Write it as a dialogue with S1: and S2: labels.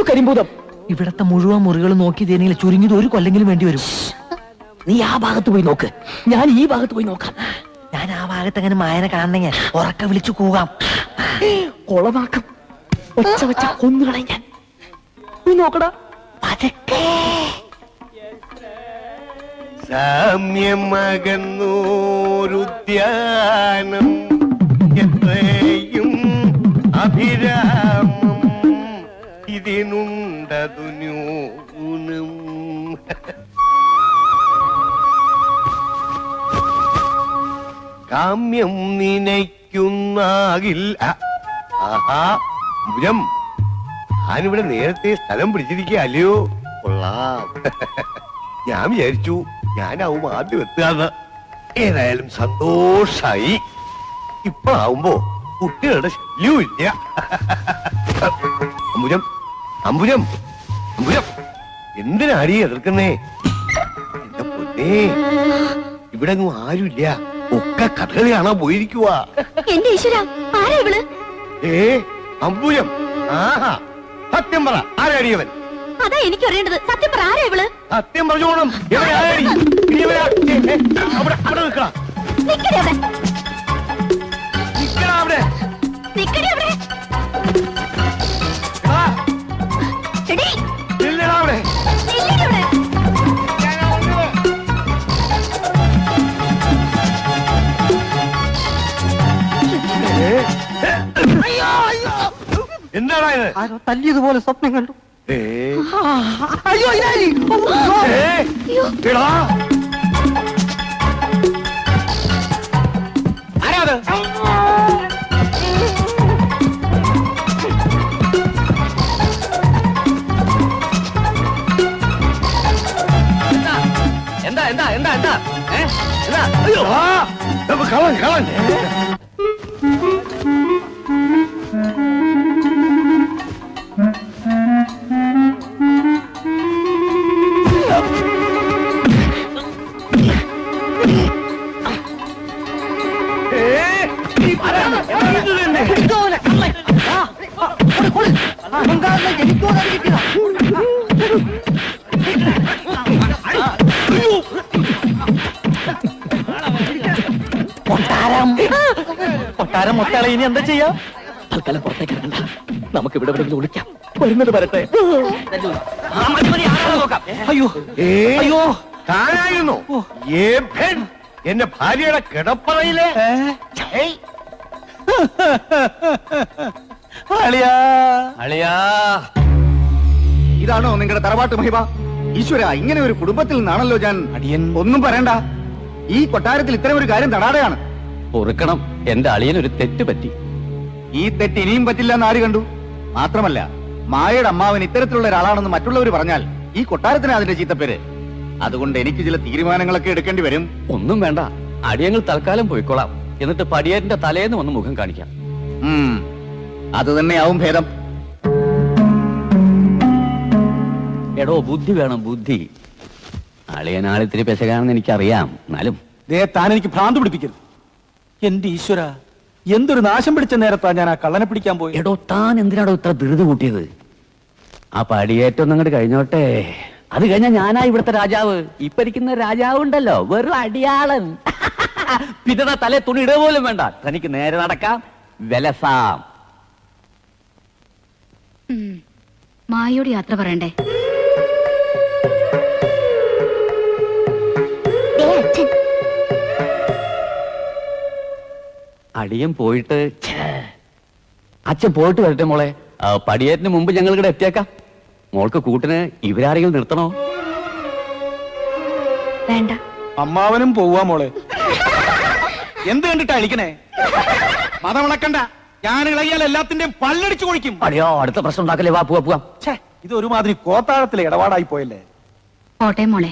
S1: കരിമ്പൂതം ഇവിടത്തെ മുഴുവൻ മുറികൾ നോക്കി തേനെങ്കിൽ ചുരുങ്ങിയത് ഒരു കൊല്ലെങ്കിലും വേണ്ടി വരും. നീ ആ ഭാഗത്ത് പോയി നോക്ക്, ഞാൻ ഈ ഭാഗത്ത് പോയി നോക്കാം. ഞാൻ ആ ഭാഗത്ത് അങ്ങനെ മായനെ കാണണമെങ്കിൽ ഉറക്കെ വിളിച്ചു കൂകാം. കൊളമാക്കം ഒച്ച വെച്ച കൊന്നുകളെ ഞാൻ. നീ നോക്കടാ പതുക്കെ.
S2: സാമ്യമകന്നൂരുദ്യാനം എത്രയും അഭിരാമം ഇതിനുണ്ടതു ന്യൂനം. കാമ്യം നിനയ്ക്കുന്നാകിൽ. ആഹാ ഭുജം, ഞാനിവിടെ നേരത്തെ സ്ഥലം പിടിച്ചിരിക്കുക അല്ലയോ? കൊള്ളാം. ഞാൻ വിചാരിച്ചു ഞാനാവും ആദ്യം എത്തുകയെന്ന്. ഏതായാലും സന്തോഷായി. ഇപ്പോഴാവുമ്പോ കുട്ടികളുടെ ശല്യവും ഇല്ല. അമ്പുജം അമ്പുജം അമ്പുജം, എന്തിനാടി എതിർക്കുന്നേ? എന്റെ പൊന്നേ, ഇവിടെ ഒന്നും ആരുമില്ല, ഒക്കെ കഥകളി കാണാൻ പോയിരിക്കുവാ.
S3: എന്റെ ഈശ്വര, ആരാ ഇവള്?
S2: അമ്പുജം, ആഹാ, സത്യം പറ, ആരാടിയവൻ?
S3: അതാ എനിക്ക് അറിയേണ്ടത്. സത്യം പറ, ആരാ ഇവള്?
S2: സത്യം പറഞ്ഞോണം. അവിടെ നിൽക്കണം, അവിടെ
S3: നിക്കടി അവിടെ. എടീ,
S2: നില്ലടാ അവിടെ.
S3: നില്ലടി അവിടെ.
S2: എന്താടാ ഇത്?
S1: തല്ലിയതുപോലെ സ്വപ്നം കണ്ടു.
S2: അയ്യോ, ആരാത്?
S1: എന്താ എന്താ എന്താ എന്താ എന്താ?
S2: അയ്യോ, കളൻ കളൻ.
S1: കൊട്ടാരം മൊത്തളെ ഇനി എന്താ ചെയ്യാ? തൽക്കാലം പുറത്തേക്ക് ഇറങ്ങണ്ട, നമുക്ക് ഇവിടെ എവിടെയെങ്കിലും ഒളിക്കാം. വരുന്നത് വരട്ടെ. അയ്യോ അയ്യോ,
S2: താനായിരുന്നു എന്റെ ഭാര്യയുടെ കിടപ്പറയിലെ.
S4: ഇതാണോ നിങ്ങളുടെ തറവാട്ട് മഹിമ? ഈശ്വര, ഇങ്ങനെ ഒരു കുടുംബത്തിൽ നിന്നാണല്ലോ ഞാൻ.
S1: അടിയൻ
S4: ഒന്നും പറയണ്ട, ഈ കൊട്ടാരത്തിൽ ഇത്തരം ഒരു കാര്യം തടാടെയാണ്.
S5: പൊറുക്കണം, എന്റെ അളിയൻ ഒരു തെറ്റ് പറ്റി.
S4: ഈ തെറ്റ് ഇനിയും പറ്റില്ല എന്ന് ആര് കണ്ടു? മാത്രമല്ല, മായയുടെ അമ്മാവൻ ഇത്തരത്തിലുള്ള ഒരാളാണെന്ന് മറ്റുള്ളവർ പറഞ്ഞാൽ ഈ കൊട്ടാരത്തിന് അതിന്റെ ചീത്തപ്പേര്. അതുകൊണ്ട് എനിക്ക് ചില തീരുമാനങ്ങളൊക്കെ എടുക്കേണ്ടി വരും.
S5: ഒന്നും വേണ്ട, അടിയങ്ങൾ തൽക്കാലം പോയിക്കോളാം. എന്നിട്ട് പടിയേറ്റിന്റെ തലേന്ന് വന്ന് മുഖം കാണിക്കാം.
S4: അത് തന്നെയാവും ഭേദം.
S5: എടോ, ബുദ്ധി വേണം, ബുദ്ധി. അളിയനാളിത്തിരി പെശകാണെന്ന് എനിക്കറിയാം, എന്നാലും
S6: താൻ എനിക്ക് ഭ്രാന്ത് പിടിപ്പിക്കരുത്. എന്റെ ഈശ്വര, എന്തൊരു നാശം പിടിച്ച നേരത്താ ഞാൻ ആ കള്ളനെ പിടിക്കാൻ പോയി.
S5: എടോ, താൻ എന്തിനാടോ ഇത്ര ധൃതി കൂട്ടിയത്? ആ പടിയേറ്റൊന്നും അങ്ങോട്ട് കഴിഞ്ഞോട്ടെ. അത് കഴിഞ്ഞാൽ ഞാനാ ഇവിടുത്തെ രാജാവ്. ഇപ്പൊ ഇരിക്കുന്ന രാജാവ് ഉണ്ടല്ലോ, വെറും അടിയാളൻ. പിന്നെ തലേ തുണി ഇടുക പോലും വേണ്ട, തനിക്ക് നേരെ നടക്കാം, വിലസാം.
S3: മായോട് യാത്ര പറയണ്ടേ?
S5: അടിയൻ പോയിട്ട് അച്ഛൻ പോയിട്ട് വരട്ടെ മോളെ. പടിയേറ്റിന് മുമ്പ് ഞങ്ങൾ ഇവിടെ എത്തിയേക്കാം. മോൾക്ക് കൂട്ടിന് ഇവരാരെങ്കിലും നിർത്തണോ?
S3: വേണ്ട.
S6: അമ്മാവനും പോവാ മോളെ. എന്ത് കണ്ടിട്ടാ അളിക്കണേ? മതമിളക്കണ്ട, ഞാൻ ഇളകിയാൽ എല്ലാത്തിന്റെയും പല്ലടിച്ചു കൊഴിക്കും.
S5: അടിയോ, അടുത്ത പ്രശ്നം ഉണ്ടാക്കല്ലേ. വാ, പോവാ പോവാം.
S6: ഇത് ഒരുമാതിരി കോത്താഴത്തിലെ ഇടപാടായി പോയല്ലേ.
S3: പോട്ടെ മോളെ.